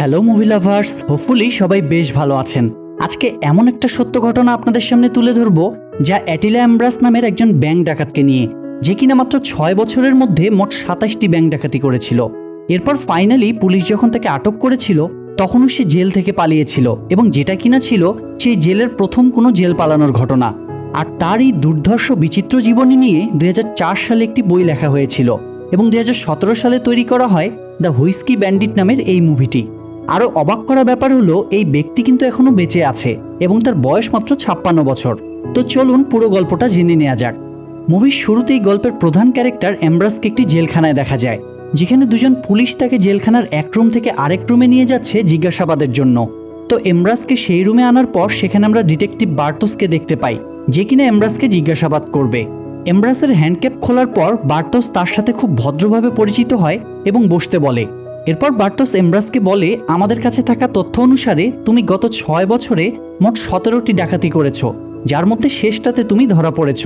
Hello movie lovers, hopefully সবাই বেশ ভালো আছেন। আজকে এমন একটা সত্য ঘটনা আপনাদের সামনে তুলে ধরবো যা অ্যাটিলা অ্যাম্ব্রাস নামের একজন ব্যাংক ডাকাতকে নিয়ে, যে কিনা মাত্র 6 বছরের মধ্যে মোট 27টি ব্যাংক ডাকাতি করেছিল। এরপর ফাইনালি পুলিশ যখন তাকে আটক করেছিল তখনও সে জেল থেকে পালিয়েছিল, এবং যেটা কিনা ছিল সেই জেলের প্রথম কোনো জেল পালানোর ঘটনা। আর তার এই দুর্ধর্ষ বিচিত্র জীবনী নিয়ে 2004 সালে একটি বই লেখা হয়েছিল, এবং 2017 সালে তৈরি করা হয় দ্য হুইস্কি ব্যান্ডিট নামের এই মুভিটি। আরও অবাক করা ব্যাপার হলো এই ব্যক্তি কিন্তু এখনো বেঁচে আছে এবং তার বয়স মাত্র 56 বছর। তো চলুন পুরো গল্পটা জেনে নেওয়া যাক। মুভির শুরুতেই গল্পের প্রধান ক্যারেক্টার অ্যাম্ব্রাসকে একটি জেলখানায় দেখা যায়, যেখানে দুজন পুলিশ তাকে জেলখানার এক রুম থেকে আরেক রুমে নিয়ে যাচ্ছে জিজ্ঞাসাবাদের জন্য। তো অ্যাম্ব্রাসকে সেই রুমে আনার পর সেখানে আমরা ডিটেকটিভ বার্টোসকে দেখতে পাই, যে কিনা অ্যাম্ব্রাসকে জিজ্ঞাসাবাদ করবে। অ্যাম্ব্রাসের হ্যান্ডক্যাপ খোলার পর বার্টোস তার সাথে খুব ভদ্রভাবে পরিচিত হয় এবং বসতে বলে। এরপর বার্টোস অ্যাম্ব্রাসকে বলে, আমাদের কাছে থাকা তথ্য অনুসারে তুমি গত 6 বছরে মোট 17টি ডাকাতি করেছ, যার মধ্যে শেষটাতে তুমি ধরা পড়েছ।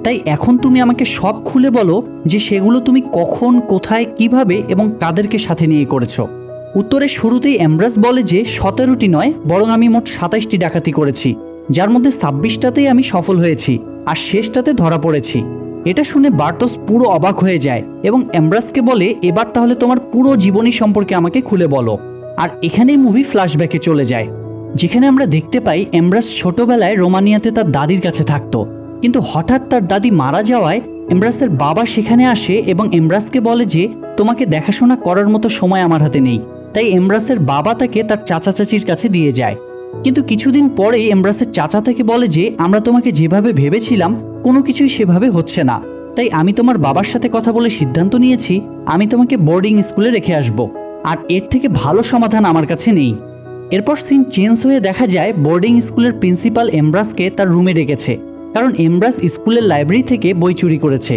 তাই এখন তুমি আমাকে সব খুলে বলো যে সেগুলো তুমি কখন, কোথায়, কিভাবে এবং কাদেরকে সাথে নিয়ে করেছো। উত্তরের শুরুতেই অ্যাম্ব্রাস বলে যে 17টি নয়, বরং আমি মোট 27টি ডাকাতি করেছি, যার মধ্যে 26টাতেই আমি সফল হয়েছি আর শেষটাতে ধরা পড়েছি। এটা শুনে বার্টোস পুরো অবাক হয়ে যায় এবং অ্যাম্ব্রাসকে বলে, এবার তাহলে তোমার পুরো জীবনী সম্পর্কে আমাকে খুলে বলো। আর এখানেই মুভি ফ্ল্যাশব্যাকে চলে যায়, যেখানে আমরা দেখতে পাই অ্যাম্ব্রাস ছোটবেলায় রোমানিয়াতে তার দাদির কাছে থাকতো, কিন্তু হঠাৎ তার দাদি মারা যাওয়ায় অ্যাম্ব্রাসের বাবা সেখানে আসে এবং অ্যাম্ব্রাসকে বলে যে তোমাকে দেখাশোনা করার মতো সময় আমার হাতে নেই। তাই অ্যাম্ব্রাসের বাবা তাকে তার চাচা চাচির কাছে দিয়ে যায়। কিন্তু কিছুদিন পরেই অ্যাম্ব্রাসের চাচা তাকে বলে যে আমরা তোমাকে যেভাবে ভেবেছিলাম কোনো কিছুই সেভাবে হচ্ছে না, তাই আমি তোমার বাবার সাথে কথা বলে সিদ্ধান্ত নিয়েছি আমি তোমাকে বোর্ডিং স্কুলে রেখে আসব, আর এর থেকে ভালো সমাধান আমার কাছে নেই। এরপর সিন চেঞ্জ হয়ে দেখা যায় বোর্ডিং স্কুলের প্রিন্সিপাল অ্যাম্ব্রাসকে তার রুমে ডেকেছে, কারণ অ্যাম্ব্রাস স্কুলের লাইব্রেরি থেকে বই চুরি করেছে।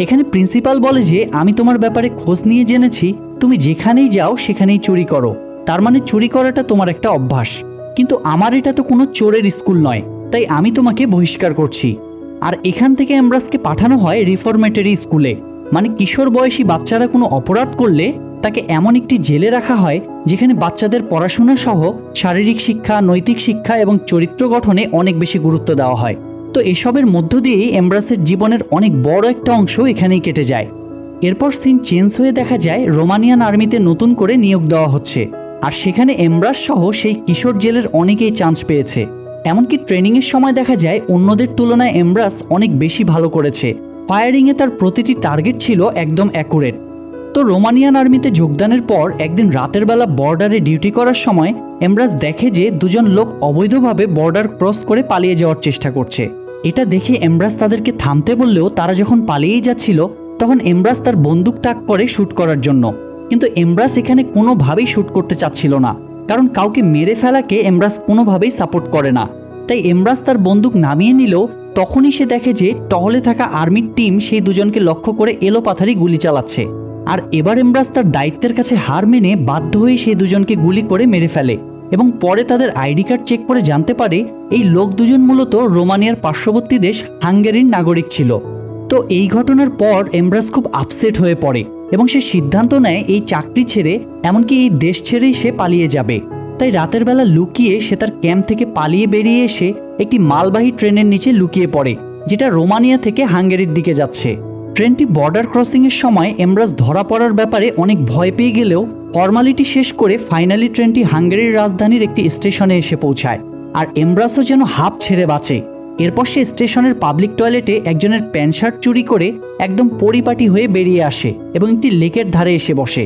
এখানে প্রিন্সিপাল বলে যে আমি তোমার ব্যাপারে খোঁজ নিয়ে জেনেছি তুমি যেখানেই যাও সেখানেই চুরি করো, তার মানে চুরি করাটা তোমার একটা অভ্যাস। কিন্তু আমার এটা তো কোনো চোরের স্কুল নয়, তাই আমি তোমাকে বহিষ্কার করছি। আর এখান থেকে অ্যাম্ব্রাসকে পাঠানো হয় রিফরমেটরি স্কুলে, মানে কিশোর বয়সী বাচ্চারা কোনো অপরাধ করলে তাকে এমন একটি জেলে রাখা হয় যেখানে বাচ্চাদের পড়াশোনা সহ শারীরিক শিক্ষা, নৈতিক শিক্ষা এবং চরিত্র গঠনে অনেক বেশি গুরুত্ব দেওয়া হয়। তো এসবের মধ্য দিয়েই অ্যাম্ব্রাসের জীবনের অনেক বড় একটা অংশ এখানেই কেটে যায়। এরপর সিন চেঞ্জ হয়ে দেখা যায় রোমানিয়ান আর্মিতে নতুন করে নিয়োগ দেওয়া হচ্ছে, আর সেখানে অ্যাম্ব্রাস সহ সেই কিশোর জেলের অনেকেই চান্স পেয়েছে। এমনকি ট্রেনিংয়ের সময় দেখা যায় অন্যদের তুলনায় অ্যাম্ব্রাস অনেক বেশি ভালো করেছে, ফায়ারিংয়ে তার প্রতিটি টার্গেট ছিল একদম অ্যাকুরেট। তো রোমানিয়ান আর্মিতে যোগদানের পর একদিন রাতের বেলা বর্ডারে ডিউটি করার সময় অ্যাম্ব্রাস দেখে যে দুজন লোক অবৈধভাবে বর্ডার ক্রস করে পালিয়ে যাওয়ার চেষ্টা করছে। এটা দেখে অ্যাম্ব্রাস তাদেরকে থামতে বললেও তারা যখন পালিয়েই যাচ্ছিল তখন অ্যাম্ব্রাস তার বন্দুক তাক করে শ্যুট করার জন্য, কিন্তু অ্যাম্ব্রাস এখানে কোনোভাবেই শ্যুট করতে চাচ্ছিল না, কারণ কাউকে মেরে ফেলাকে অ্যাম্ব্রাস কোনোভাবেই সাপোর্ট করে না। তাই অ্যাম্ব্রাস তার বন্দুক নামিয়ে নিলেও তখনই সে দেখে যে টহলে থাকা আর্মির টিম সেই দুজনকে লক্ষ্য করে এলোপাথারি গুলি চালাচ্ছে। আর এবার অ্যাম্ব্রাস তার দায়িত্বের কাছে হার মেনে বাধ্য হয়ে সেই দুজনকে গুলি করে মেরে ফেলে, এবং পরে তাদের আইডি কার্ড চেক করে জানতে পারে এই লোক দুজন মূলত রোমানিয়ার পার্শ্ববর্তী দেশ হাঙ্গেরির নাগরিক ছিল। তো এই ঘটনার পর অ্যাম্ব্রাস খুব আপসেট হয়ে পড়ে এবং সে সিদ্ধান্ত নেয় এই চাকরি ছেড়ে, এমনকি এই দেশ ছেড়েই সে পালিয়ে যাবে। তাই রাতের বেলা লুকিয়ে সে তার ক্যাম্প থেকে পালিয়ে বেরিয়ে এসে একটি মালবাহী ট্রেনের নিচে লুকিয়ে পড়ে, যেটা রোমানিয়া থেকে হাঙ্গেরির দিকে যাচ্ছে। ট্রেনটি বর্ডার ক্রসিংয়ের সময় অ্যাম্ব্রাস ধরা পড়ার ব্যাপারে অনেক ভয় পেয়ে গেলেও ফর্মালিটি শেষ করে ফাইনালি ট্রেনটি হাঙ্গেরির রাজধানীর একটি স্টেশনে এসে পৌঁছায়, আর অ্যাম্ব্রাসও যেন হাঁপ ছেড়ে বাঁচে। এরপর সে স্টেশনের পাবলিক টয়লেটে একজনের প্যান্ট শার্ট চুরি করে একদম পরিপাটি হয়ে বেরিয়ে আসে এবং একটি লেকের ধারে এসে বসে।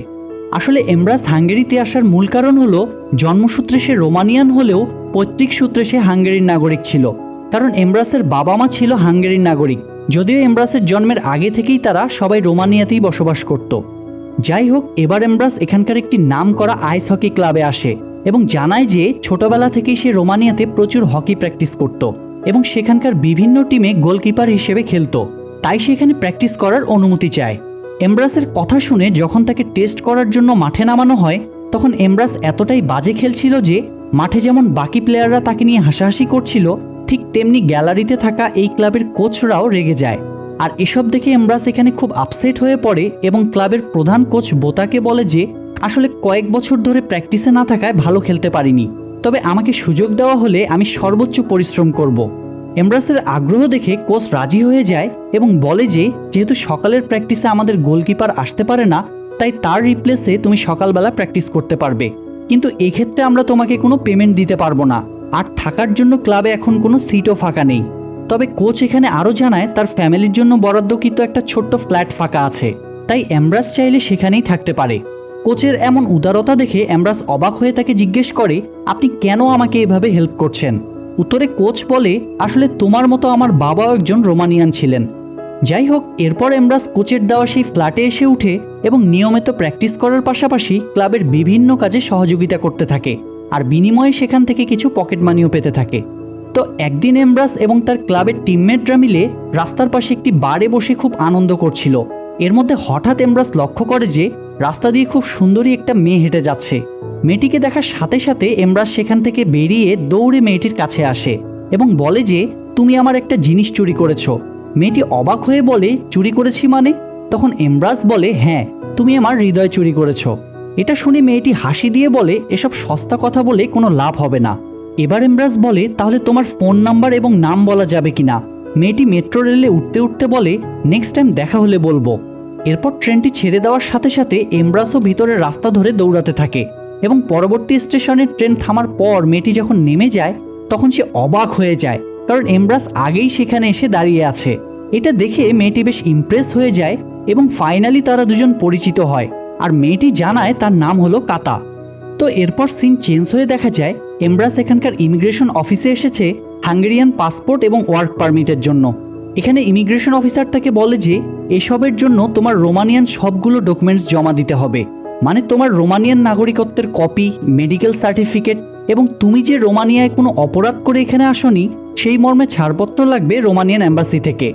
আসলে অ্যাম্ব্রাস হাঙ্গেরিতে আসার মূল কারণ হলো জন্মসূত্রে সে রোমানিয়ান হলেও পৈতৃক সূত্রে সে হাঙ্গেরির নাগরিক ছিল, কারণ অ্যাম্ব্রাসের বাবা মা ছিল হাঙ্গেরির নাগরিক, যদিও অ্যাম্ব্রাসের জন্মের আগে থেকেই তারা সবাই রোমানিয়াতেই বসবাস করত। যাই হোক, এবার অ্যাম্ব্রাস এখানকার একটি নাম করা আইস হকি ক্লাবে আসে এবং জানায় যে ছোটবেলা থেকেই সে রোমানিয়াতে প্রচুর হকি প্র্যাকটিস করত এবং সেখানকার বিভিন্ন টিমে গোলকিপার হিসেবে খেলতো, তাই সেখানে প্র্যাকটিস করার অনুমতি চায়। অ্যাম্ব্রাসের কথা শুনে যখন তাকে টেস্ট করার জন্য মাঠে নামানো হয় তখন অ্যাম্ব্রাস এতটাই বাজে খেলছিল যে মাঠে যেমন বাকি প্লেয়াররা তাকে নিয়ে হাসাহাসি করছিল, ঠিক তেমনি গ্যালারিতে থাকা এই ক্লাবের কোচরাও রেগে যায়। আর এসব দেখে অ্যাম্ব্রাস এখানে খুব আপসেট হয়ে পড়ে এবং ক্লাবের প্রধান কোচ বোতাকে বলে যে আসলে কয়েক বছর ধরে প্র্যাকটিসে না থাকায় ভালো খেলতে পারিনি, তবে আমাকে সুযোগ দেওয়া হলে আমি সর্বোচ্চ পরিশ্রম করব। এমব্রাসের আগ্রহ দেখে কোচ রাজি হয়ে যায় এবং বলে যে যেহেতু সকালের প্র্যাকটিসে আমাদের গোলকিপার আসতে পারে না, তাই তার রিপ্লেসে তুমি সকালবেলা প্র্যাকটিস করতে পারবে, কিন্তু এক্ষেত্রে আমরা তোমাকে কোনো পেমেন্ট দিতে পারবো না, আর থাকার জন্য ক্লাবে এখন কোনো সিটও ফাঁকা নেই। তবে কোচ এখানে আরও জানায় তার ফ্যামিলির জন্য বরাদ্দকৃত একটা ছোট্ট ফ্ল্যাট ফাঁকা আছে, তাই এমব্রাস চাইলে সেখানেই থাকতে পারে। কোচের এমন উদারতা দেখে এমব্রাস অবাক হয়ে তাকে জিজ্ঞেস করে, আপনি কেন আমাকে এভাবে হেল্প করছেন? উত্তরে কোচ বলে, আসলে তোমার মতো আমার বাবাও একজন রোমানিয়ান ছিলেন। যাই হোক, এরপর এমব্রাস কোচের দেওয়া সেই ফ্ল্যাটে এসে উঠে এবং নিয়মিত প্র্যাকটিস করার পাশাপাশি ক্লাবের বিভিন্ন কাজে সহযোগিতা করতে থাকে, আর বিনিময়ে সেখান থেকে কিছু পকেট মানিও পেতে থাকে। তো একদিন এমব্রাস এবং তার ক্লাবের টিমমেটরা মিলে রাস্তার পাশে একটি বারে বসে খুব আনন্দ করছিল। এর মধ্যে হঠাৎ এমব্রাস লক্ষ্য করে যে রাস্তা দিয়ে খুব সুন্দরী একটা মেয়ে হেঁটে যাচ্ছে। মেয়েটিকে দেখার সাথে সাথে এমব্রাস সেখান থেকে বেরিয়ে দৌড়ে মেয়েটির কাছে আসে এবং বলে যে তুমি আমার একটা জিনিস চুরি করেছো। মেয়েটি অবাক হয়ে বলে, চুরি করেছি মানে? তখন এমব্রাস বলে, হ্যাঁ, তুমি আমার হৃদয় চুরি করেছো। এটা শুনে মেয়েটি হাসি দিয়ে বলে, এসব সস্তা কথা বলে কোনো লাভ হবে না। এবার এমব্রাস বলে, তাহলে তোমার ফোন নাম্বার এবং নাম বলা যাবে কিনা? মেয়েটি মেট্রো রেলে উঠতে উঠতে বলে, নেক্সট টাইম দেখা হলে বলবো। এরপর ট্রেনটি ছেড়ে দেওয়ার সাথে সাথে এমব্রাসও ভিতরের রাস্তা ধরে দৌড়াতে থাকে এবং পরবর্তী স্টেশনে ট্রেন থামার পর মেয়েটি যখন নেমে যায় তখন সে অবাক হয়ে যায়, কারণ এমব্রাস আগেই সেখানে এসে দাঁড়িয়ে আছে। এটা দেখে মেয়েটি বেশ ইমপ্রেস হয়ে যায় এবং ফাইনালি তারা দুজন পরিচিত হয়, আর মেয়েটি জানায় তার নাম হলো কাতা। তো এরপর সিন চেঞ্জ হয়ে দেখা যায় এমব্রাস এখানকার ইমিগ্রেশন অফিসে এসেছে হাঙ্গেরিয়ান পাসপোর্ট এবং ওয়ার্ক পারমিটের জন্য। এখানে ইমিগ্রেশন অফিসার তাকে বলে যে এসবের জন্য তোমার রোমানিয়ান সবগুলো ডকুমেন্টস জমা দিতে হবে, মানে তোমার রোমানিয়ান নাগরিকত্বের কপি, মেডিকেল সার্টিফিকেট এবং তুমি যে রোমানিয়ায় কোনো অপরাধ করে এখানে আসনি সেই মর্মে ছাড়পত্র লাগবে রোমানিয়ান এম্বাসি থেকে।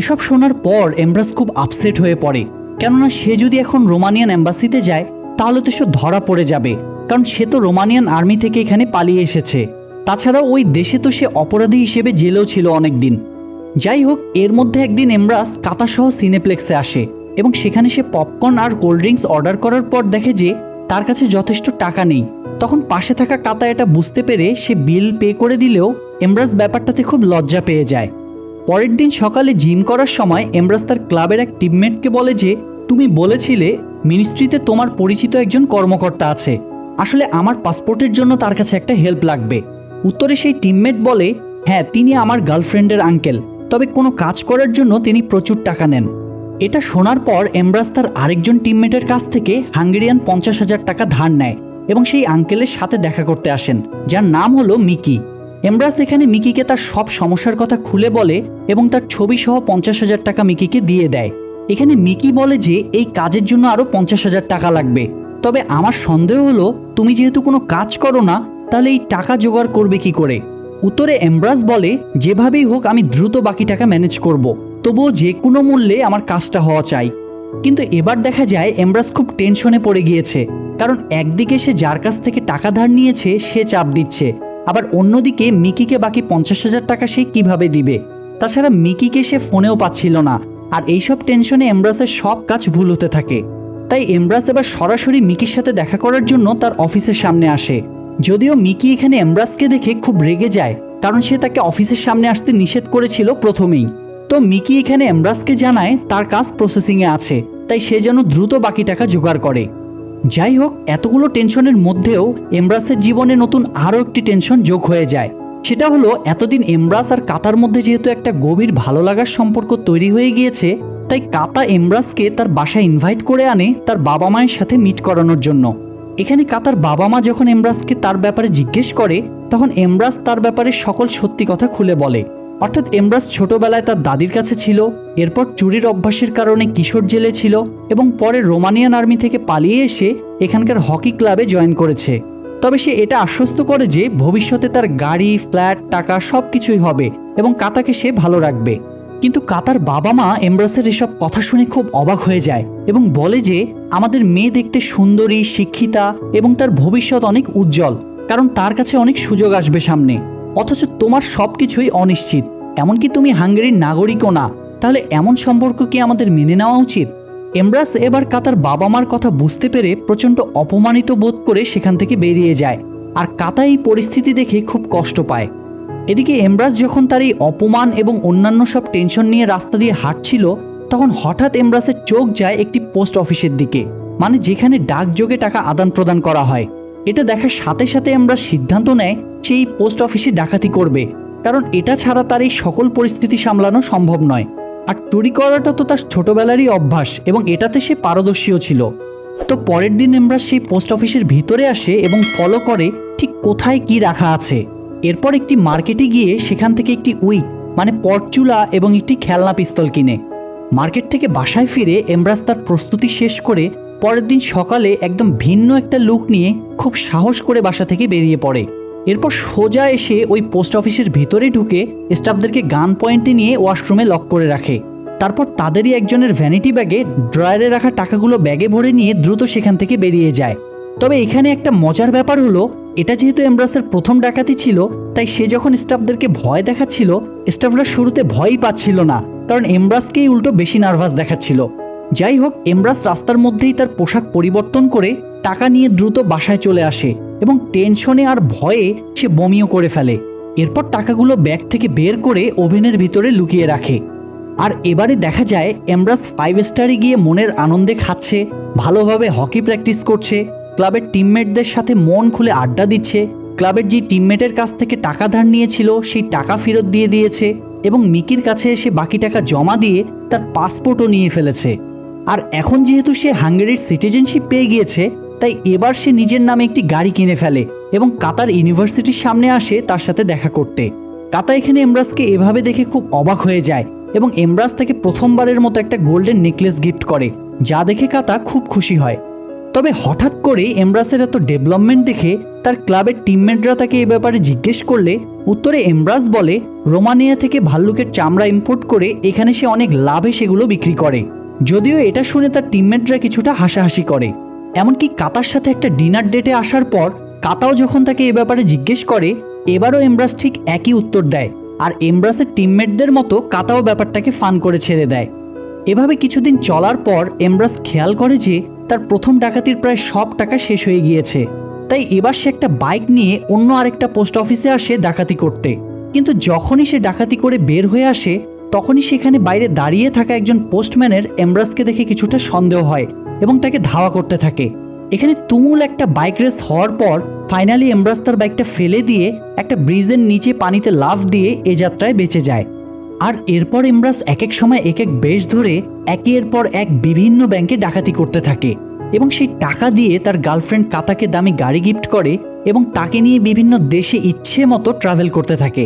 এসব শোনার পর এমব্রাস খুব আপসেট হয়ে পড়ে, কেননা সে যদি এখন রোমানিয়ান এম্বাসিতে যায় তাহলে তো সে ধরা পড়ে যাবে, কারণ সে তো রোমানিয়ান আর্মি থেকে এখানে পালিয়ে এসেছে। তাছাড়াও ওই দেশে তো সে অপরাধী হিসেবে জেলেও ছিল অনেক দিন। যাই হোক, এর মধ্যে একদিন এমব্রাস কাতাসহ সিনেপ্লেক্সে আসে এবং সেখানে সে পপকর্ন আর কোল্ড ড্রিঙ্কস অর্ডার করার পর দেখে যে তার কাছে যথেষ্ট টাকা নেই। তখন পাশে থাকা কাতা এটা বুঝতে পেরে সে বিল পে করে দিলেও এমব্রাস ব্যাপারটাতে খুব লজ্জা পেয়ে যায়। পরের দিন সকালে জিম করার সময় এমব্রাস তার ক্লাবের এক টিমমেটকে বলে যে তুমি বলেছিলে মিনিস্ট্রিতে তোমার পরিচিত একজন কর্মকর্তা আছে, আসলে আমার পাসপোর্টের জন্য তার কাছে একটা হেল্প লাগবে। উত্তরে সেই টিমমেট বলে, হ্যাঁ, তিনি আমার গার্লফ্রেন্ডের আঙ্কেল, তবে কোনো কাজ করার জন্য তিনি প্রচুর টাকা নেন। এটা শোনার পর এমব্রাস তার আরেকজন টিমমেটের কাছ থেকে হাঙ্গেরিয়ান 50,000 টাকা ধার নেয় এবং সেই আঙ্কেলের সাথে দেখা করতে আসেন, যার নাম হলো মিকি। এমব্রাস এখানে মিকিকে তার সব সমস্যার কথা খুলে বলে এবং তার ছবি সহ 50,000 টাকা মিকিকে দিয়ে দেয়। এখানে মিকি বলে যে এই কাজের জন্য আরও 50,000 টাকা লাগবে, তবে আমার সন্দেহ হলো তুমি যেহেতু কোনো কাজ করো না তাহলে এই টাকা জোগাড় করবে কি করে? উত্তরে এমব্রাস বলে, যেভাবেই হোক আমি দ্রুত বাকি টাকা ম্যানেজ করব, তবুও যে কোনো মূল্যে আমার কাজটা হওয়া চাই। কিন্তু এবার দেখা যায় এমব্রাস খুব টেনশনে পড়ে গিয়েছে, কারণ একদিকে সে যার কাছ থেকে টাকা ধার নিয়েছে সে চাপ দিচ্ছে, আবার অন্যদিকে মিকিকে বাকি 50,000 টাকা সে কিভাবে দিবে? তাছাড়া মিকিকে সে ফোনেও পাচ্ছিল না, আর এইসব টেনশনে এমব্রাসের সব কাজ ভুল হতে থাকে। তাই এমব্রাস এবার সরাসরি মিকির সাথে দেখা করার জন্য তার অফিসের সামনে আসে। যদিও মিকি এখানে এমব্রাসকে দেখে খুব রেগে যায়, কারণ সে তাকে অফিসের সামনে আসতে নিষেধ করেছিল প্রথমেই। তো মিকি এখানে এমব্রাসকে জানায় তার কাজ প্রসেসিংয়ে আছে, তাই সে যেন দ্রুত বাকি টাকা জোগাড় করে। যাই হোক, এতগুলো টেনশনের মধ্যেও এমব্রাসের জীবনে নতুন আরও একটি টেনশন যোগ হয়ে যায়। সেটা হলো এতদিন এমব্রাস আর কাতার মধ্যে যেহেতু একটা গভীর ভালো লাগার সম্পর্ক তৈরি হয়ে গিয়েছে, তাই কাতা এমব্রাসকে তার বাসায় ইনভাইট করে আনে তার বাবা মায়ের সাথে মিট করানোর জন্য। এখানে কাতার বাবা মা যখন এমব্রাসকে তার ব্যাপারে জিজ্ঞেস করে তখন এমব্রাস তার ব্যাপারে সকল সত্যি কথা খুলে বলে। অর্থাৎ এমব্রাস ছোটবেলায় তার দাদির কাছে ছিল, এরপর চুরির অভ্যাসের কারণে কিশোর জেলে ছিল এবং পরে রোমানিয়ান আর্মি থেকে পালিয়ে এসে এখানকার হকি ক্লাবে জয়েন করেছে। তবে সে এটা আশ্বস্ত করে যে ভবিষ্যতে তার গাড়ি, ফ্ল্যাট, টাকা সব কিছুই হবে এবং কাতাকে সে ভালো রাখবে। কিন্তু কাতার বাবা মা এমব্রাসের এসব কথা শুনে খুব অবাক হয়ে যায় এবং বলে যে আমাদের মেয়ে দেখতে সুন্দরী, শিক্ষিতা এবং তার ভবিষ্যৎ অনেক উজ্জ্বল, কারণ তার কাছে অনেক সুযোগ আসবে সামনে, অথচ তোমার সব কিছুই অনিশ্চিত, এমনকি তুমি হাঙ্গেরির নাগরিকও না। তাহলে এমন সম্পর্ক কি আমাদের মেনে নেওয়া উচিত? এমব্রাস এবার কাতার বাবা মার কথা বুঝতে পেরে প্রচণ্ড অপমানিত বোধ করে সেখান থেকে বেরিয়ে যায়, আর কাতা এই পরিস্থিতি দেখে খুব কষ্ট পায়। এদিকে এমব্রাস যখন তার এই অপমান এবং অন্যান্য সব টেনশন নিয়ে রাস্তা দিয়ে হাঁটছিল, তখন হঠাৎ এমব্রাসের চোখ যায় একটি পোস্ট অফিসের দিকে, মানে যেখানে ডাকযোগে টাকা আদান প্রদান করা হয়। এটা দেখার সাথে সাথে এমব্রাস সিদ্ধান্ত নেয় সে এই পোস্ট অফিসে ডাকাতি করবে, কারণ এটা ছাড়া তার এই সকল পরিস্থিতি সামলানো সম্ভব নয়। আর চুরি করাটা তো তার ছোটবেলারই অভ্যাস এবং এটাতে সে পারদর্শীও ছিল। তো পরের দিন এমব্রাস সেই পোস্ট অফিসের ভিতরে আসে এবং ফলো করে ঠিক কোথায় কি রাখা আছে। এরপর একটি মার্কেটে গিয়ে সেখান থেকে একটি উইক মানে পরচুলা এবং একটি খেলনা পিস্তল কিনে মার্কেট থেকে বাসায় ফিরে এমব্রাস তার প্রস্তুতি শেষ করে পরের দিন সকালে একদম ভিন্ন একটা লুক নিয়ে খুব সাহস করে বাসা থেকে বেরিয়ে পড়ে। এরপর সোজা এসে ওই পোস্ট অফিসের ভিতরে ঢুকে স্টাফদেরকে গান পয়েন্টে নিয়ে ওয়াশরুমে লক করে রাখে। তারপর তাদেরই একজনের ভ্যানিটি ব্যাগে ড্রয়ারে রাখা টাকাগুলো ব্যাগে ভরে নিয়ে দ্রুত সেখান থেকে বেরিয়ে যায়। তবে এখানে একটা মজার ব্যাপার হলো, এটা যেহেতু এমব্রাসের প্রথম ডাকাতি ছিল, তাই সে যখন স্টাফদেরকে ভয় দেখাচ্ছিল, স্টাফরা শুরুতে ভয়ই পাচ্ছিল না, কারণ এমব্রাসকেই উল্টো বেশি নার্ভাস দেখাচ্ছিল। যাই হোক, এমব্রাস রাস্তার মধ্যেই তার পোশাক পরিবর্তন করে টাকা নিয়ে দ্রুত বাসায় চলে আসে এবং টেনশনে আর ভয়ে সে বমিও করে ফেলে। এরপর টাকাগুলো ব্যাগ থেকে বের করে ওভেনের ভিতরে লুকিয়ে রাখে। আর এবারে দেখা যায় এমব্রাস 5 স্টারে গিয়ে মনের আনন্দে খাচ্ছে, ভালোভাবে হকি প্র্যাকটিস করছে, ক্লাবের টিমমেটদের সাথে মন খুলে আড্ডা দিচ্ছে, ক্লাবের যে টিমমেটের কাছ থেকে টাকা ধার নিয়েছিল সেই টাকা ফেরত দিয়ে দিয়েছে এবং মিকির কাছে এসে বাকি টাকা জমা দিয়ে তার পাসপোর্টও নিয়ে ফেলেছে। আর এখন যেহেতু সে হাঙ্গেরির সিটিজেনশিপ পেয়ে গিয়েছে, তাই এবার সে নিজের নামে একটি গাড়ি কিনে ফেলে এবং কাতার ইউনিভার্সিটির সামনে আসে তার সাথে দেখা করতে। কাতা এখানে এমব্রাসকে এভাবে দেখে খুব অবাক হয়ে যায় এবং এমব্রাস তাকে প্রথমবারের মতো একটা গোল্ডেন নেকলেস গিফট করে, যা দেখে কাতা খুব খুশি হয়। তবে হঠাৎ করে এমব্রাসের এত ডেভেলপমেন্ট দেখে তার ক্লাবের টিমমেটরা তাকে এ ব্যাপারে জিজ্ঞেস করলে উত্তরে এমব্রাস বলে রোমানিয়া থেকে ভাল্লুকের চামড়া ইম্পোর্ট করে এখানে সে অনেক লাভে সেগুলো বিক্রি করে। যদিও এটা শুনে তার টিমমেটরা কিছুটা হাসাহাসি করে। এমনকি কাতার সাথে একটা ডিনার ডেটে আসার পর কাতাও যখন তাকে এ ব্যাপারে জিজ্ঞেস করে, এবারও এমব্রাস ঠিক একই উত্তর দেয়, আর এমব্রাসের টিমমেটদের মতো কাতাও ব্যাপারটাকে ফান করে ছেড়ে দেয়। এভাবে কিছুদিন চলার পর এমব্রাস খেয়াল করে যে তার প্রথম ডাকাতির প্রায় সব টাকা শেষ হয়ে গিয়েছে, তাই এবার সে একটা বাইক নিয়ে অন্য আরেকটা পোস্ট অফিসে আসে ডাকাতি করতে। কিন্তু যখনই সে ডাকাতি করে বের হয়ে আসে, তখনই সেখানে বাইরে দাঁড়িয়ে থাকা একজন পোস্টম্যানের এমব্রাসকে দেখে কিছুটা সন্দেহ হয় এবং তাকে ধাওয়া করতে থাকে। এখানে তুমুল একটা বাইক রেস হওয়ার পর ফাইনালি এমব্রাস তার বাইকটা ফেলে দিয়ে একটা ব্রিজের নিচে পানিতে লাফ দিয়ে এ যাত্রায় বেঁচে যায়। আর এরপর এমব্রাস এক এক সময় এক এক বেশ ধরে একের পর এক বিভিন্ন ব্যাংকে ডাকাতি করতে থাকে এবং সেই টাকা দিয়ে তার গার্লফ্রেন্ড কাতাকে দামি গাড়ি গিফট করে এবং তাকে নিয়ে বিভিন্ন দেশে ইচ্ছে মতো ট্রাভেল করতে থাকে।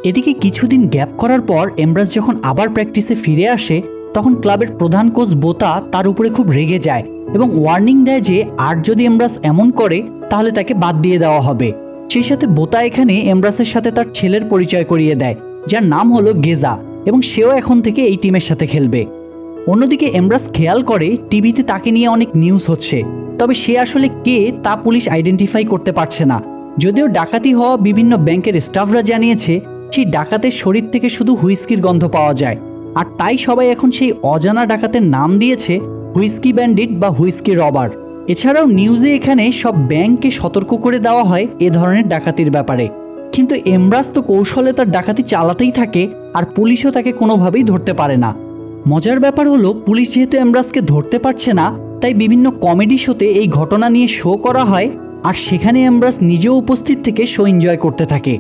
এদিকে কিছুদিন গ্যাপ করার পর এমব্রাস যখন আবার প্র্যাকটিসে ফিরে আসে, তখন ক্লাবের প্রধান কোচ বোতা তার উপরে খুব রেগে যায় এবং ওয়ার্নিং দেয় যে আর যদি এমব্রাস এমন করে তাহলে তাকে বাদ দিয়ে দেওয়া হবে। সেই সাথে বোতা এখানে এমব্রাসের সাথে তার ছেলের পরিচয় করিয়ে দেয়, যার নাম হলো গেজা, এবং সেও এখন থেকে এই টিমের সাথে খেলবে। অন্যদিকে এমব্রাস খেয়াল করে টিভিতে তাকে নিয়ে অনেক নিউজ হচ্ছে, তবে সে আসলে কে তা পুলিশ আইডেন্টিফাই করতে পারছে না। যদিও ডাকাতি হওয়া বিভিন্ন ব্যাংকের স্টাফরা জানিয়েছে সেই ডাকাতের শরীর থেকে শুধু হুইস্কির গন্ধ পাওয়া যায়, আর তাই সবাই এখন সেই অজানা ডাকাতের নাম দিয়েছে হুইস্কি ব্যান্ডিট বা হুইস্কি রবার। এছাড়াও নিউজে এখানে সব ব্যাংককে সতর্ক করে দেওয়া হয় এ ধরনের ডাকাতির ব্যাপারে। কিন্তু এমব্রাস তো কৌশলে তার ডাকাতি চালাতেই থাকে, আর পুলিশও তাকে কোনোভাবেই ধরতে পারে না। মজার ব্যাপার হলো, পুলিশ যেহেতু এমব্রাসকে ধরতে পারছে না, তাই বিভিন্ন কমেডি শোতে এই ঘটনা নিয়ে শো করা হয়, আর সেখানে এমব্রাস নিজেও উপস্থিত থেকে শো এনজয় করতে থাকে।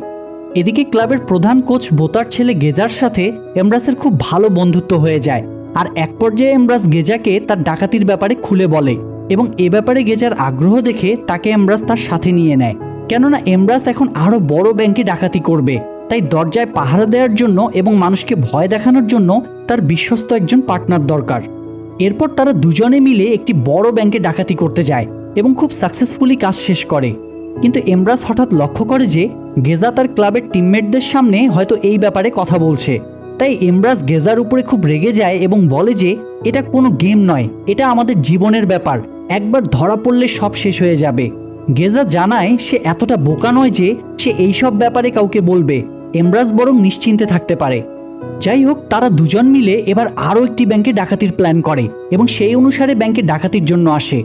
এদিকে ক্লাবের প্রধান কোচ বোতার ছেলে গেজার সাথে এমব্রাসের খুব ভালো বন্ধুত্ব হয়ে যায়, আর এক পর্যায়ে এমব্রাস গেজাকে তার ডাকাতির ব্যাপারে খুলে বলে এবং এ ব্যাপারে গেজার আগ্রহ দেখে তাকে এমব্রাস তার সাথে নিয়ে নেয়। কেননা এমব্রাস এখন আরও বড় ব্যাংকে ডাকাতি করবে, তাই দরজায় পাহারা দেওয়ার জন্য এবং মানুষকে ভয় দেখানোর জন্য তার বিশ্বস্ত একজন পার্টনার দরকার। এরপর তারা দুজনে মিলে একটি বড় ব্যাংকে ডাকাতি করতে যায় এবং খুব সাকসেসফুলি কাজ শেষ করে। কিন্তু এমব্রাস হঠাৎ লক্ষ্য করে যে গেজা তার ক্লাবের টিমমেটদের সামনে হয়তো এই ব্যাপারে কথা বলছে, তাই এমব্রাস গেজার উপরে খুব রেগে যায় এবং বলে যে এটা কোনো গেম নয়, এটা আমাদের জীবনের ব্যাপার, একবার ধরা পড়লে সব শেষ হয়ে যাবে। গেজা জানায় সে এতটা বোকা নয় যে সে এইসব ব্যাপারে কাউকে বলবে, এমব্রাস বরং নিশ্চিন্তে থাকতে পারে। যাই হোক, তারা দুজন মিলে এবার আরও একটি ব্যাংকে ডাকাতির প্ল্যান করে এবং সেই অনুসারে ব্যাংকে ডাকাতির জন্য আসে।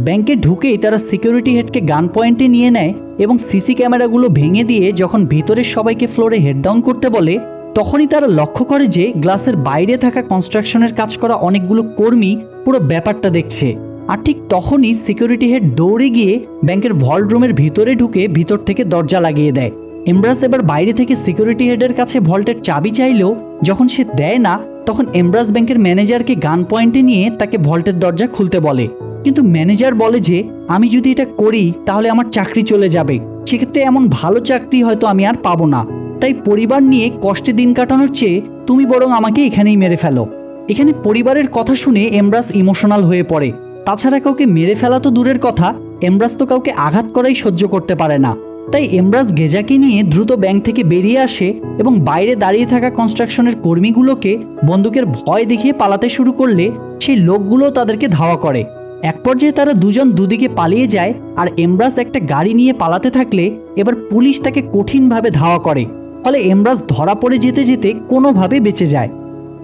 ব্যাংকে ঢুকেই তারা সিকিউরিটি হেডকে গান পয়েন্টে নিয়ে নেয় এবং সিসি ক্যামেরাগুলো ভেঙে দিয়ে যখন ভিতরের সবাইকে ফ্লোরে হেড ডাউন করতে বলে, তখনই তারা লক্ষ্য করে যে গ্লাসের বাইরে থাকা কনস্ট্রাকশনের কাজ করা অনেকগুলো কর্মী পুরো ব্যাপারটা দেখছে। আর ঠিক তখনই সিকিউরিটি হেড দৌড়ে গিয়ে ব্যাংকের ভল্ট রুমের ভিতরে ঢুকে ভিতর থেকে দরজা লাগিয়ে দেয়। এমব্রাস এবার বাইরে থেকে সিকিউরিটি হেডের কাছে ভল্টের চাবি চাইলেও যখন সে দেয় না, তখন এমব্রাস ব্যাংকের ম্যানেজারকে গান পয়েন্টে নিয়ে তাকে ভল্টের দরজা খুলতে বলে। কিন্তু ম্যানেজার বলে যে আমি যদি এটা করি তাহলে আমার চাকরি চলে যাবে, সেক্ষেত্রে এমন ভালো চাকরি হয়তো আমি আর পাবো না, তাই পরিবার নিয়ে কষ্টে দিন কাটানোর চেয়ে তুমি বরং আমাকে এখানেই মেরে ফেলো। এখানে পরিবারের কথা শুনে এমব্রাস ইমোশনাল হয়ে পড়ে। তাছাড়া কাউকে মেরে ফেলা তো দূরের কথা, এমব্রাস তো কাউকে আঘাত করাই সহ্য করতে পারে না। তাই এমব্রাস গেজাকে নিয়ে দ্রুত ব্যাংক থেকে বেরিয়ে আসে এবং বাইরে দাঁড়িয়ে থাকা কনস্ট্রাকশনের কর্মীগুলোকে বন্দুকের ভয় দেখিয়ে পালাতে শুরু করলে সেই লোকগুলো তাদেরকে ধাওয়া করে। এক পর্যায়ে তারা দুজন দুদিকে পালিয়ে যায় আর এমব্রাস একটা গাড়ি নিয়ে পালাতে থাকলে এবার পুলিশ তাকে কঠিনভাবে ধাওয়া করে, ফলে এমব্রাস ধরা পড়ে যেতে যেতে কোনোভাবে বেঁচে যায়।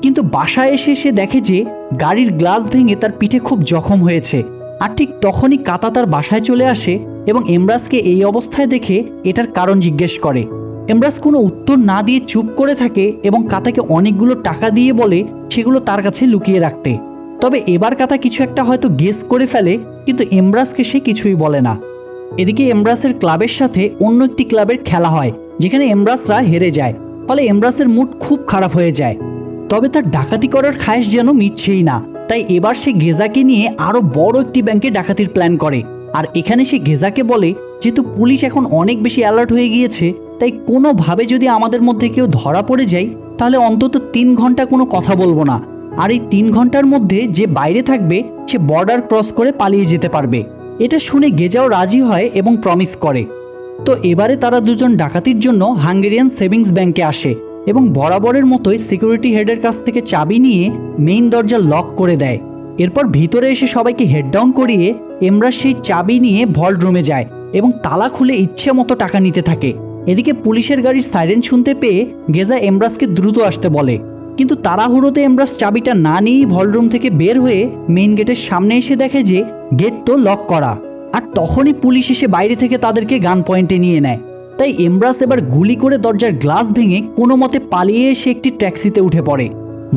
কিন্তু বাসায় এসে সে দেখে যে গাড়ির গ্লাস ভেঙে তার পিঠে খুব জখম হয়েছে। আর ঠিক তখনই কাতা তার বাসায় চলে আসে এবং এমব্রাসকে এই অবস্থায় দেখে এটার কারণ জিজ্ঞেস করে। এমব্রাস কোনো উত্তর না দিয়ে চুপ করে থাকে এবং কাতাকে অনেকগুলো টাকা দিয়ে বলে সেগুলো তার কাছে লুকিয়ে রাখতে। তবে এবার কাতা কিছু একটা হয়তো গেস করে ফেলে, কিন্তু এমব্রাসকে সে কিছুই বলে না। এদিকে এমব্রাসের ক্লাবের সাথে অন্য একটি ক্লাবের খেলা হয় যেখানে এমব্রাসরা হেরে যায়, ফলে এমব্রাসের মুড খুব খারাপ হয়ে যায়। তবে তার ডাকাতি করার খায়েশ যেন মিটছেই না, তাই এবার সে গেজাকে নিয়ে আরও বড় একটি ব্যাংকে ডাকাতির প্ল্যান করে। আর এখানে সে গেজাকে বলে যেহেতু পুলিশ এখন অনেক বেশি অ্যালার্ট হয়ে গিয়েছে, তাই কোনোভাবে যদি আমাদের মধ্যে কেউ ধরা পড়ে যায় তাহলে অন্তত 3 ঘন্টা কোনো কথা বলবো না, আর এই 3 ঘন্টার মধ্যে যে বাইরে থাকবে সে বর্ডার ক্রস করে পালিয়ে যেতে পারবে। এটা শুনে গেজাও রাজি হয় এবং প্রমিস করে। তো এবারে তারা দুজন ডাকাতির জন্য হাঙ্গেরিয়ান সেভিংস ব্যাংকে আসে এবং বরাবরের মতোই সিকিউরিটি হেডের কাছ থেকে চাবি নিয়ে মেইন দরজা লক করে দেয়। এরপর ভিতরে এসে সবাইকে হেড ডাউন করিয়ে এমব্রাস সেই চাবি নিয়ে ভল্ট রুমে যায় এবং তালা খুলে ইচ্ছে মতো টাকা নিতে থাকে। এদিকে পুলিশের গাড়ির সাইরেন শুনতে পেয়ে গেজা এমব্রাসকে দ্রুত আসতে বলে, কিন্তু তাড়াহুড়োতে এমব্রাস চাবিটা না নিয়েই ভল্ট রুম থেকে বের হয়ে মেইন গেটের সামনে এসে দেখে যে গেট তো লক করা। আর তখনই পুলিশ এসে বাইরে থেকে তাদেরকে গান পয়েন্টে নিয়ে নেয়। তাই এমব্রাস এবার গুলি করে দরজার গ্লাস ভেঙে কোনো মতে পালিয়ে এসে একটি ট্যাক্সিতে উঠে পড়ে।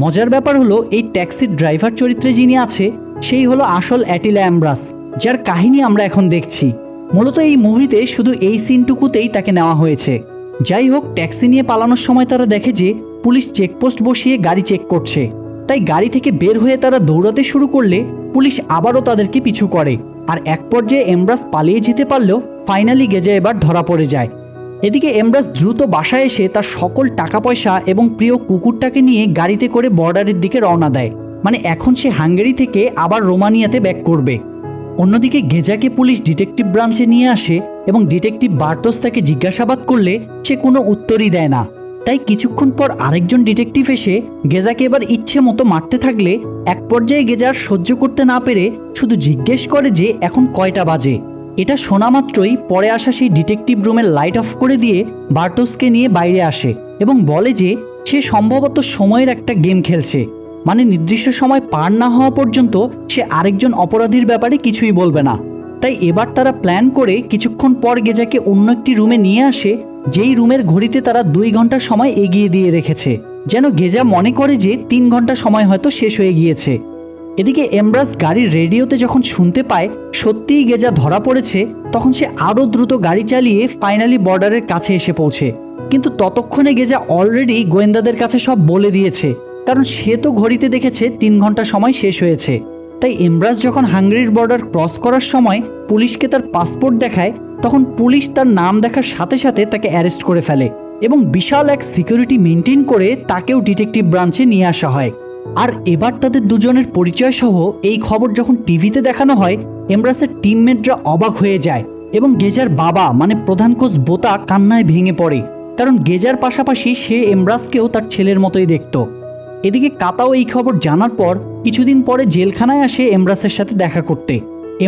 মজার ব্যাপার হলো এই ট্যাক্সির ড্রাইভার চরিত্রে যিনি আছে সেই হলো আসল অ্যাটিলা এমব্রাস, যার কাহিনী আমরা এখন দেখছি। মূলত এই মুভিতে শুধু এই সিনটুকুতেই তাকে নেওয়া হয়েছে। যাই হোক, ট্যাক্সি নিয়ে পালানোর সময় তারা দেখে যে পুলিশ চেকপোস্ট বসিয়ে গাড়ি চেক করছে, তাই গাড়ি থেকে বের হয়ে তারা দৌড়াতে শুরু করলে পুলিশ আবারও তাদেরকে পিছু করে। আর এক পর্যায়ে এমব্রাস পালিয়ে যেতে পারলেও ফাইনালি গেজা এবার ধরা পড়ে যায়। এদিকে এমব্রাস দ্রুত বাসায় এসে তার সকল টাকা পয়সা এবং প্রিয় কুকুরটাকে নিয়ে গাড়িতে করে বর্ডারের দিকে রওনা দেয়। মানে এখন সে হাঙ্গেরি থেকে আবার রোমানিয়াতে ব্যাক করবে। অন্যদিকে গেজাকে পুলিশ ডিটেকটিভ ব্রাঞ্চে নিয়ে আসে এবং ডিটেকটিভ বার্টোস তাকে জিজ্ঞাসাবাদ করলে সে কোনো উত্তরই দেয় না। তাই কিছুক্ষণ পর আরেকজন ডিটেকটিভ এসে গেজাকে এবার ইচ্ছে মতো মারতে থাকলে এক পর্যায়ে গেজার সহ্য করতে না পেরে শুধু জিজ্ঞেস করে যে এখন কয়টা বাজে। এটা শোনা মাত্রই পরে আসা সেই ডিটেকটিভ রুমের লাইট অফ করে দিয়ে বার্টোসকে নিয়ে বাইরে আসে এবং বলে যে সে সম্ভবত সময়ের একটা গেম খেলছে, মানে নির্দিষ্ট সময় পার না হওয়া পর্যন্ত সে আরেকজন অপরাধীর ব্যাপারে কিছুই বলবে না। তাই এবার তারা প্ল্যান করে কিছুক্ষণ পর গেজাকে অন্য একটি রুমে নিয়ে আসে, যেই রুমের ঘড়িতে তারা 2 ঘন্টা সময় এগিয়ে দিয়ে রেখেছে, যেন গেজা মনে করে যে 3 ঘন্টা সময় হয়তো শেষ হয়ে গিয়েছে। এদিকে এমব্রাস গাড়ির রেডিওতে যখন শুনতে পায় সত্যিই গেজা ধরা পড়েছে, তখন সে আরও দ্রুত গাড়ি চালিয়ে ফাইনালি বর্ডারের কাছে এসে পৌঁছে। কিন্তু ততক্ষণে গেজা অলরেডি গোয়েন্দাদের কাছে সব বলে দিয়েছে, কারণ সে তো ঘড়িতে দেখেছে 3 ঘন্টা সময় শেষ হয়েছে। তাই এমব্রাস যখন হাঙ্গেরির বর্ডার ক্রস করার সময় পুলিশকে তার পাসপোর্ট দেখায়, তখন পুলিশ তার নাম দেখার সাথে সাথে তাকে অ্যারেস্ট করে ফেলে এবং বিশাল এক সিকিউরিটি মেনটেন করে তাকেও ডিটেকটিভ ব্রাঞ্চে নিয়ে আসা হয়। আর এবার তাদের দুজনের পরিচয় সহ এই খবর যখন টিভিতে দেখানো হয়, এমব্রাসের টিমমেটরা অবাক হয়ে যায় এবং গেজার বাবা মানে প্রধান কোচ বোতা কান্নায় ভেঙে পড়ে, কারণ গেজার পাশাপাশি সে এমব্রাসকেও তার ছেলের মতোই দেখত। এদিকে কাতাও এই খবর জানার পর কিছুদিন পরে জেলখানায় আসে এমব্রাসের সাথে দেখা করতে।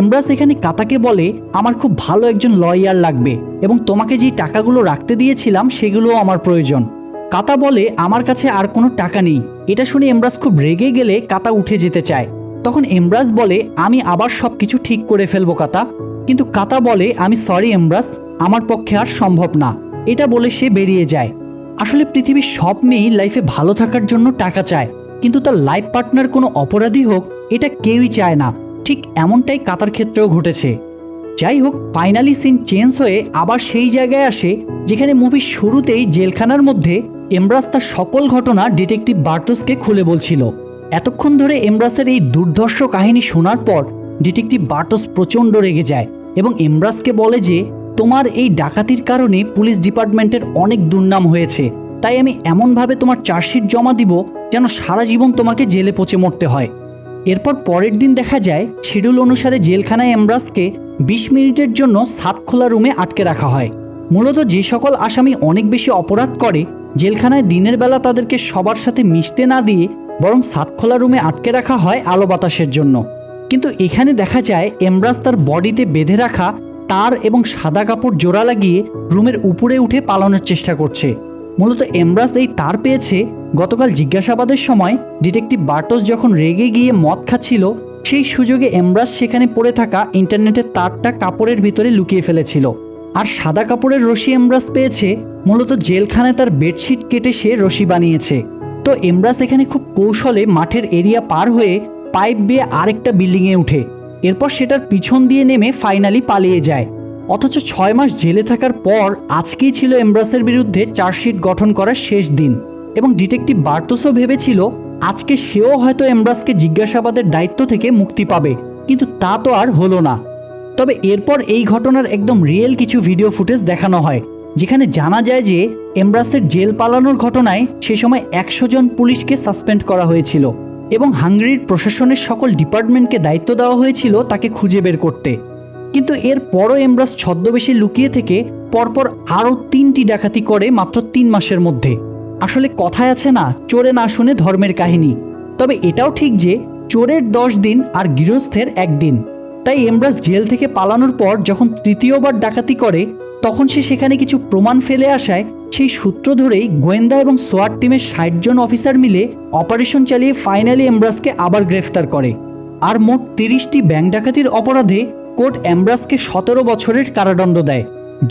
এমব্রাস এখানে কাতাকে বলে, আমার খুব ভালো একজন লয়ার লাগবে এবং তোমাকে যেই টাকাগুলো রাখতে দিয়েছিলাম সেগুলোও আমার প্রয়োজন। কাতা বলে আমার কাছে আর কোনো টাকা নেই। এটা শুনে এমব্রাস খুব রেগে গেলে কাতা উঠে যেতে চায়। তখন এমব্রাস বলে আমি আবার সবকিছু ঠিক করে ফেলবো কাতা। কিন্তু কাতা বলে আমি সরি এমব্রাস, আমার পক্ষে আর সম্ভব না। এটা বলে সে বেরিয়ে যায়। আসলে পৃথিবীর সব মেয়েই লাইফে ভালো থাকার জন্য টাকা চায়, কিন্তু তার লাইফ পার্টনার কোনো অপরাধী হোক এটা কেউই চায় না। ঠিক এমনটাই কাতার ক্ষেত্রেও ঘটেছে। যাই হোক, ফাইনালি সিন চেঞ্জ হয়ে আবার সেই জায়গায় আসে যেখানে মুভির শুরুতেই জেলখানার মধ্যে এমব্রাস তার সকল ঘটনা ডিটেকটিভ বার্টোসকে খুলে বলছিল। এতক্ষণ ধরে এমব্রাসের এই দুর্ধর্ষ কাহিনী শোনার পর ডিটেকটিভ বার্টোস প্রচণ্ড রেগে যায় এবং এমব্রাসকে বলে যে তোমার এই ডাকাতির কারণে পুলিশ ডিপার্টমেন্টের অনেক দুর্নাম হয়েছে, তাই আমি এমনভাবে তোমার চার্জশিট জমা দিব যেন সারা জীবন তোমাকে জেলে পচে মরতে হয়। এরপর পরের দিন দেখা যায় শিডিউল অনুসারে জেলখানায় এমব্রাসকে 20 মিনিটের জন্য সাতখোলা রুমে আটকে রাখা হয়। মূলত যে সকল আসামি অনেক বেশি অপরাধ করে জেলখানায় দিনের বেলা তাদেরকে সবার সাথে মিশতে না দিয়ে বরং সাতখোলা রুমে আটকে রাখা হয় আলো বাতাসের জন্য। কিন্তু এখানে দেখা যায় এমব্রাস তার বডিতে বেঁধে রাখা তার এবং সাদা কাপড় জোড়া লাগিয়ে রুমের উপরে উঠে পালানোর চেষ্টা করছে। মূলত এমব্রাস এই তার পেয়েছে গতকাল জিজ্ঞাসাবাদের সময় ডিটেকটিভ বার্টোস যখন রেগে গিয়ে মদ খাচ্ছিল, সেই সুযোগে এমব্রাস সেখানে পড়ে থাকা ইন্টারনেটের তারটা কাপড়ের ভিতরে লুকিয়ে ফেলেছিল। আর সাদা কাপড়ের রশি এমব্রাস পেয়েছে মূলত জেলখানায় তার বেডশিট কেটে সে রশি বানিয়েছে। তো এমব্রাস এখানে খুব কৌশলে মাঠের এরিয়া পার হয়ে পাইপ বেয়ে আরেকটা বিল্ডিংয়ে উঠে এরপর সেটার পিছন দিয়ে নেমে ফাইনালি পালিয়ে যায়। অথচ 6 মাস জেলে থাকার পর আজকেই ছিল এমব্রাসের বিরুদ্ধে চার্জশিট গঠন করার শেষ দিন এবং ডিটেকটিভ বার্টোসও ভেবেছিল আজকে সেও হয়তো এমব্রাসকে জিজ্ঞাসাবাদের দায়িত্ব থেকে মুক্তি পাবে, কিন্তু তা তো আর হলো না। তবে এরপর এই ঘটনার একদম রিয়েল কিছু ভিডিও ফুটেজ দেখানো হয়, যেখানে জানা যায় যে এমব্রাসের জেল পালানোর ঘটনায় সে সময় 100 জন পুলিশকে সাসপেন্ড করা হয়েছিল এবং হাঙ্গেরির প্রশাসনের সকল ডিপার্টমেন্টকে দায়িত্ব দেওয়া হয়েছিল তাকে খুঁজে বের করতে। কিন্তু এর পরও এমব্রাস ছদ্মবেশে লুকিয়ে থেকে পরপর আরও 3টি ডাকাতি করে মাত্র 3 মাসের মধ্যে। আসলে কথায় আছে না, চোরে না শুনে ধর্মের কাহিনী। তবে এটাও ঠিক যে চোরের 10 দিন আর গৃহস্থের 1 দিন। তাই এমব্রাস জেল থেকে পালানোর পর যখন তৃতীয়বার ডাকাতি করে তখন সে সেখানে কিছু প্রমাণ ফেলে আসায় সেই সূত্র ধরেই গোয়েন্দা এবং সোয়াট টিমের 60 জন অফিসার মিলে অপারেশন চালিয়ে ফাইনালি এমব্রাসকে আবার গ্রেফতার করে। আর মোট 30টি ব্যাংক ডাকাতির অপরাধে কোর্ট এমব্রাসকে 17 বছরের কারাদণ্ড দেয়।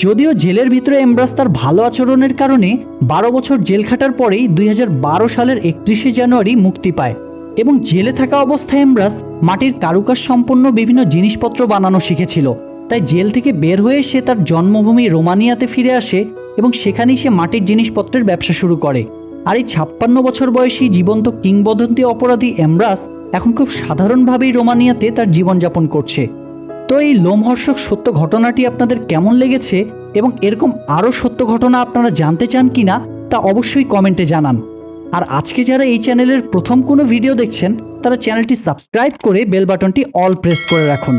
যদিও জেলের ভিতরে এমব্রাস তার ভালো আচরণের কারণে 12 বছর জেল খাটার পরেই 2012 সালের 31শে জানুয়ারি মুক্তি পায় এবং জেলে থাকা অবস্থায় এমব্রাস মাটির কারুকাজ সম্পন্ন বিভিন্ন জিনিসপত্র বানানো শিখেছিল। তাই জেল থেকে বের হয়ে সে তার জন্মভূমি রোমানিয়াতে ফিরে আসে এবং সেখানেই সে মাটির জিনিসপত্রের ব্যবসা শুরু করে। আর এই 56 বছর বয়সী জীবন্ত কিংবদন্তি অপরাধী এমব্রাস এখন খুব সাধারণভাবেই রোমানিয়াতে তার জীবনযাপন করছে। তো এই লোমহর্ষক সত্য ঘটনাটি আপনাদের কেমন লেগেছে এবং এরকম আরও সত্য ঘটনা আপনারা জানতে চান কিনা তা অবশ্যই কমেন্টে জানান। আর আজকে যারা এই চ্যানেলের প্রথম কোনো ভিডিও দেখছেন তারা চ্যানেলটি সাবস্ক্রাইব করে বেল বাটনটি অল প্রেস করে রাখুন।